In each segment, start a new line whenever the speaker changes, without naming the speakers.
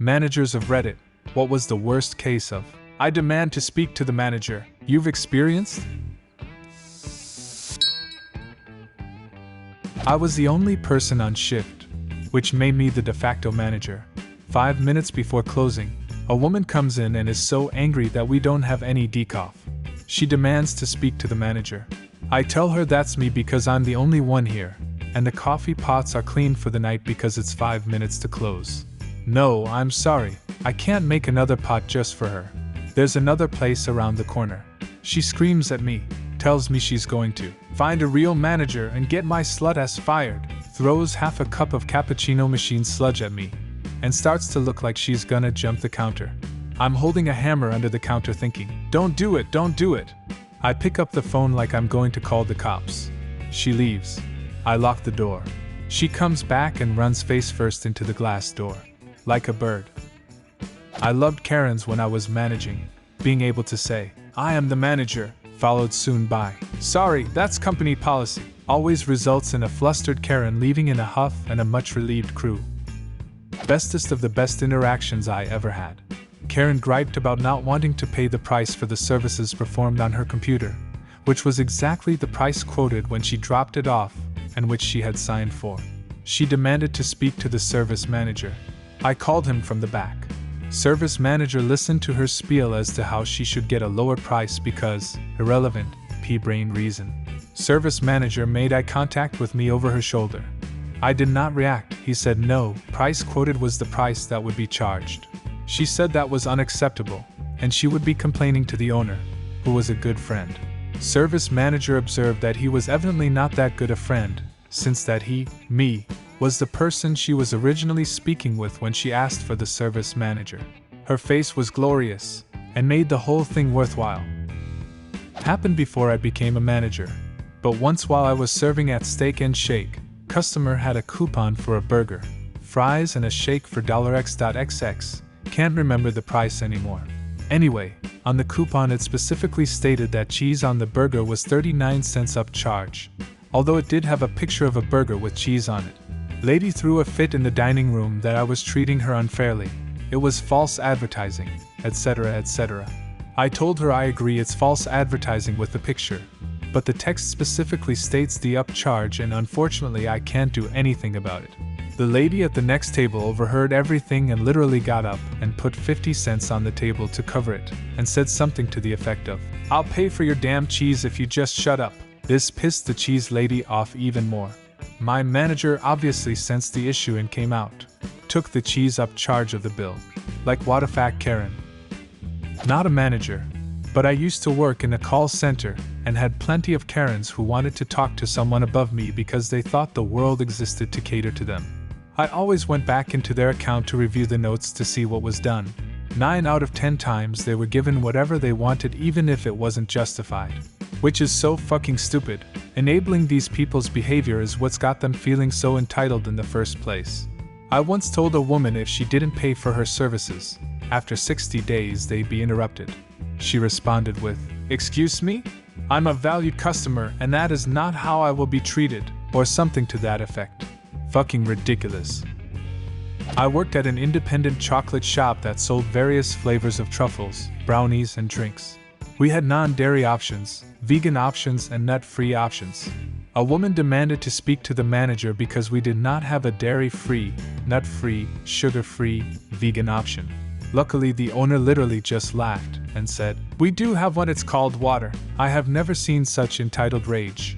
Managers of Reddit, what was the worst case of? I demand to speak to the manager. You've experienced? I was the only person on shift, which made me the de facto manager. 5 minutes before closing, a woman comes in and is so angry that we don't have any decoff. She demands to speak to the manager. I tell her that's me because I'm the only one here, and the coffee pots are clean for the night because it's 5 minutes to close. No, I'm sorry, I can't make another pot just for her. There's another place around the corner. She screams at me, tells me she's going to find a real manager and get my slut-ass fired, throws half a cup of cappuccino machine sludge at me, and starts to look like she's gonna jump the counter. I'm holding a hammer under the counter thinking, don't do it, don't do it. I pick up the phone like I'm going to call the cops. She leaves. I lock the door. She comes back and runs face first into the glass door. Like a bird. I loved Karens when I was managing. Being able to say, I am the manager, followed soon by, sorry, that's company policy, always results in a flustered Karen leaving in a huff and a much relieved crew. Bestest of the best interactions I ever had. Karen griped about not wanting to pay the price for the services performed on her computer, which was exactly the price quoted when she dropped it off and which she had signed for. She demanded to speak to the service manager. I called him from the back. Service manager listened to her spiel as to how she should get a lower price because, irrelevant, pea-brain reason. Service manager made eye contact with me over her shoulder. I did not react. He said no, price quoted was the price that would be charged. She said that was unacceptable, and she would be complaining to the owner, who was a good friend. Service manager observed that he was evidently not that good a friend, since that he, me, was the person she was originally speaking with when she asked for the service manager. Her face was glorious, and made the whole thing worthwhile. Happened before I became a manager, but once while I was serving at Steak and Shake, customer had a coupon for a burger, fries and a shake for $X.XX, can't remember the price anymore. Anyway, on the coupon it specifically stated that cheese on the burger was 39 cents upcharge, although it did have a picture of a burger with cheese on it. Lady threw a fit in the dining room that I was treating her unfairly. It was false advertising, etc., etc. I told her I agree it's false advertising with the picture, but the text specifically states the upcharge and unfortunately I can't do anything about it. The lady at the next table overheard everything and literally got up and put 50 cents on the table to cover it, and said something to the effect of, I'll pay for your damn cheese if you just shut up. This pissed the cheese lady off even more. My manager obviously sensed the issue and came out. Took the cheese up charge of the bill. Like what a fat Karen. Not a manager, but I used to work in a call center and had plenty of Karens who wanted to talk to someone above me because they thought the world existed to cater to them. I always went back into their account to review the notes to see what was done. 9 out of 10 times they were given whatever they wanted even if it wasn't justified. Which is so fucking stupid. Enabling these people's behavior is what's got them feeling so entitled in the first place. I once told a woman if she didn't pay for her services, after 60 days they'd be interrupted. She responded with, excuse me? I'm a valued customer and that is not how I will be treated, or something to that effect. Fucking ridiculous. I worked at an independent chocolate shop that sold various flavors of truffles, brownies, and drinks. We had non-dairy options, vegan options, and nut-free options. A woman demanded to speak to the manager because we did not have a dairy-free, nut-free, sugar-free, vegan option. Luckily, the owner literally just laughed and said, we do have one, it's called water. I have never seen such entitled rage.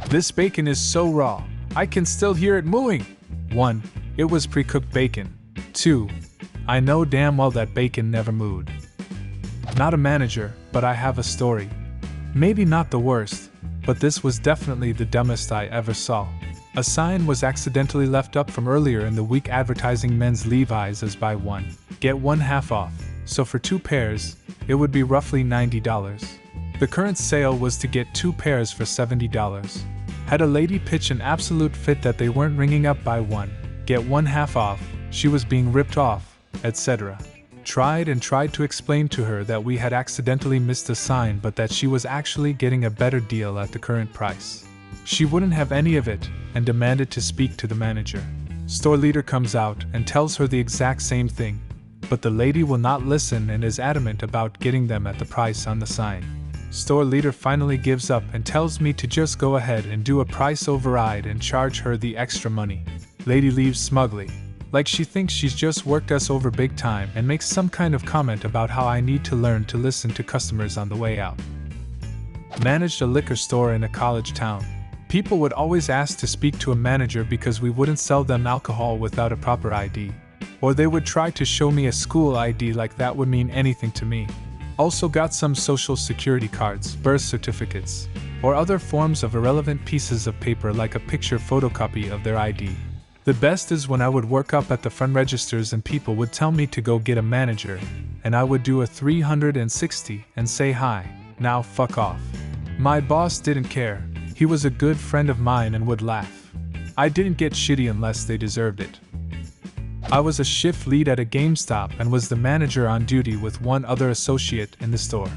This bacon is so raw, I can still hear it mooing. 1. It was pre-cooked bacon. 2. I know damn well that bacon never mooed. Not a manager, but I have a story. Maybe not the worst, but this was definitely the dumbest I ever saw. A sign was accidentally left up from earlier in the week advertising men's Levi's as buy one, get one half off, so for 2 pairs, it would be roughly $90. The current sale was to get 2 pairs for $70. Had a lady pitch an absolute fit that they weren't ringing up buy one, get one half off, she was being ripped off, etc. Tried to explain to her that we had accidentally missed a sign but that she was actually getting a better deal at the current price. She wouldn't have any of it and demanded to speak to the manager. Store leader comes out and tells her the exact same thing, but the lady will not listen and is adamant about getting them at the price on the sign. Store leader finally gives up and tells me to just go ahead and do a price override and charge her the extra money. Lady leaves smugly, like she thinks she's just worked us over big time, and makes some kind of comment about how I need to learn to listen to customers on the way out. Managed a liquor store in a college town. People would always ask to speak to a manager because we wouldn't sell them alcohol without a proper ID. Or they would try to show me a school ID like that would mean anything to me. Also got some social security cards, birth certificates, or other forms of irrelevant pieces of paper like a picture photocopy of their ID. The best is when I would work up at the front registers and people would tell me to go get a manager, and I would do a 360 and say hi, now fuck off. My boss didn't care. He was a good friend of mine and would laugh. I didn't get shitty unless they deserved it. I was a shift lead at a GameStop and was the manager on duty with one other associate in the store.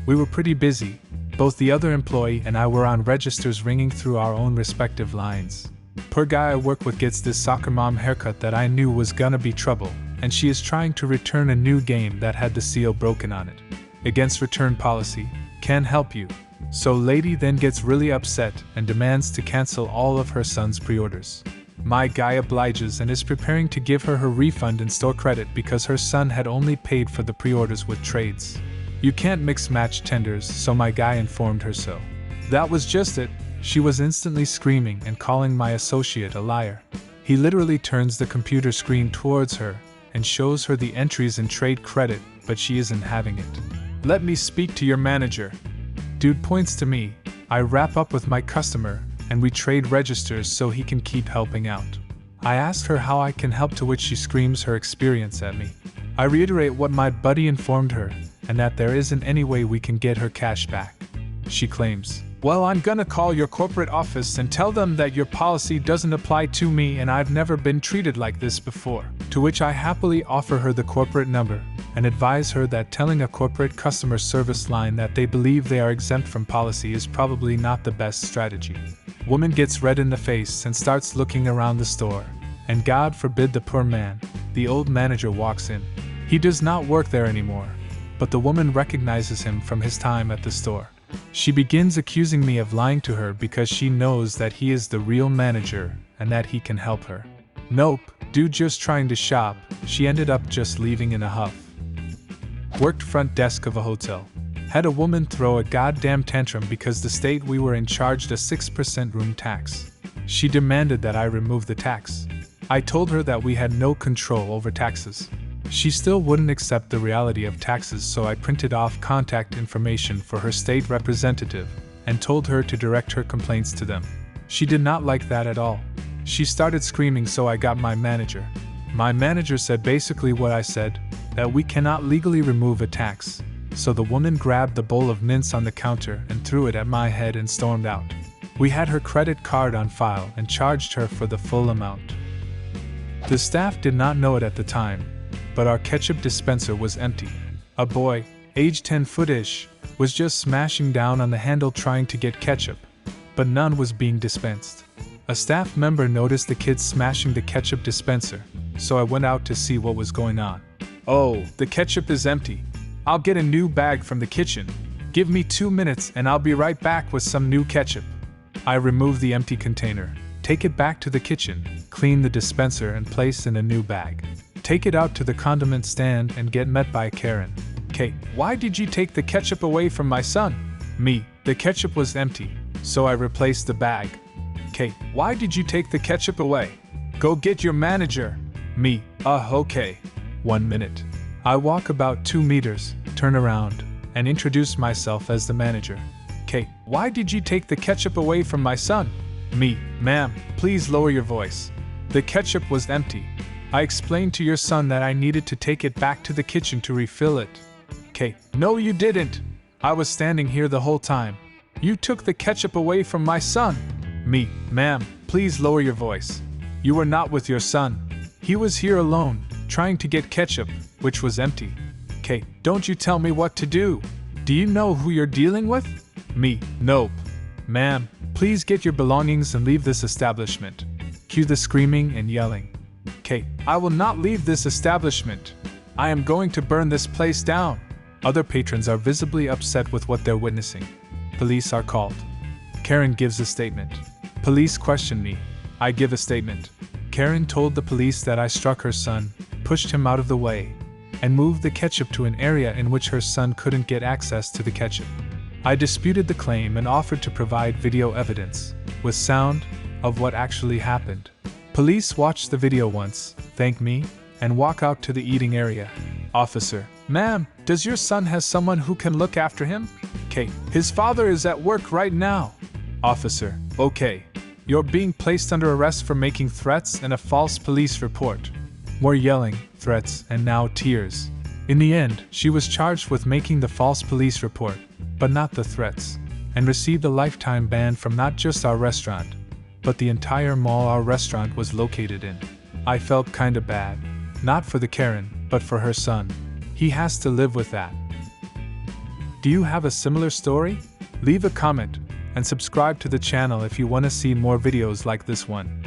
We were pretty busy. Both the other employee and I were on registers ringing through our own respective lines. Poor guy I work with gets this soccer mom haircut that I knew was gonna be trouble, and she is trying to return a new game that had the seal broken on it. Against return policy, can't help you. So lady then gets really upset and demands to cancel all of her son's pre-orders. My guy obliges and is preparing to give her refund and store credit because her son had only paid for the pre-orders with trades. You can't mix match tenders, so my guy informed her so. That was just it. She was instantly screaming and calling my associate a liar. He literally turns the computer screen towards her and shows her the entries in trade credit, but she isn't having it. Let me speak to your manager. Dude points to me. I wrap up with my customer and we trade registers so he can keep helping out. I ask her how I can help, to which she screams her experience at me. I reiterate what my buddy informed her and that there isn't any way we can get her cash back. She claims, "Well, I'm gonna call your corporate office and tell them that your policy doesn't apply to me and I've never been treated like this before." To which I happily offer her the corporate number and advise her that telling a corporate customer service line that they believe they are exempt from policy is probably not the best strategy. Woman gets red in the face and starts looking around the store, and God forbid the poor man, the old manager, walks in. He does not work there anymore, but the woman recognizes him from his time at the store. She begins accusing me of lying to her because she knows that he is the real manager and that he can help her. Nope, dude just trying to shop. She ended up just leaving in a huff. Worked front desk of a hotel. Had a woman throw a goddamn tantrum because the state we were in charged a 6% room tax. She demanded that I remove the tax. I told her that we had no control over taxes. She still wouldn't accept the reality of taxes, so I printed off contact information for her state representative and told her to direct her complaints to them. She did not like that at all. She started screaming, so I got my manager. My manager said basically what I said, that we cannot legally remove a tax. So the woman grabbed the bowl of mints on the counter and threw it at my head and stormed out. We had her credit card on file and charged her for the full amount. The staff did not know it at the time, but our ketchup dispenser was empty. A boy, age 10-foot-ish, was just smashing down on the handle trying to get ketchup, but none was being dispensed. A staff member noticed the kid smashing the ketchup dispenser, so I went out to see what was going on. "Oh, the ketchup is empty. I'll get a new bag from the kitchen. Give me 2 minutes and I'll be right back with some new ketchup." I remove the empty container, take it back to the kitchen, clean the dispenser and place in a new bag. Take it out to the condiment stand and get met by Karen. "Kate, why did you take the ketchup away from my son?" Me, "The ketchup was empty, so I replaced the bag." "Kate, why did you take the ketchup away?" "Go get your manager." Me, okay. 1 minute. I walk about 2 meters, turn around, and introduce myself as the manager. "Kate, why did you take the ketchup away from my son?" Me, "Ma'am, please lower your voice. The ketchup was empty. I explained to your son that I needed to take it back to the kitchen to refill it." "Kate, no you didn't. I was standing here the whole time. You took the ketchup away from my son." Me, "Ma'am, please lower your voice. You were not with your son. He was here alone, trying to get ketchup, which was empty." "Kate, don't you tell me what to do. Do you know who you're dealing with?" Me, "Nope." "Ma'am, please get your belongings and leave this establishment." Cue the screaming and yelling. Kate, I will not leave this establishment. I am going to burn this place down. Other patrons are visibly upset with what they're witnessing. Police are called. Karen gives a statement. Police question me. I give a statement. Karen told the police that I struck her son, pushed him out of the way, and moved the ketchup to an area in which her son couldn't get access to the ketchup. I disputed the claim and offered to provide video evidence, with sound, of what actually happened. Police watch the video once, thank me, and walk out to the eating area. Officer, ma'am, does your son have someone who can look after him? Kate, his father is at work right now. Officer, okay. You're being placed under arrest for making threats and a false police report. More yelling, threats, and now tears. In the end, she was charged with making the false police report, but not the threats, and received a lifetime ban from not just our restaurant, but the entire mall our restaurant was located in. I felt kinda bad. Not for the Karen, but for her son. He has to live with that. Do you have a similar story? Leave a comment and subscribe to the channel if you want to see more videos like this one.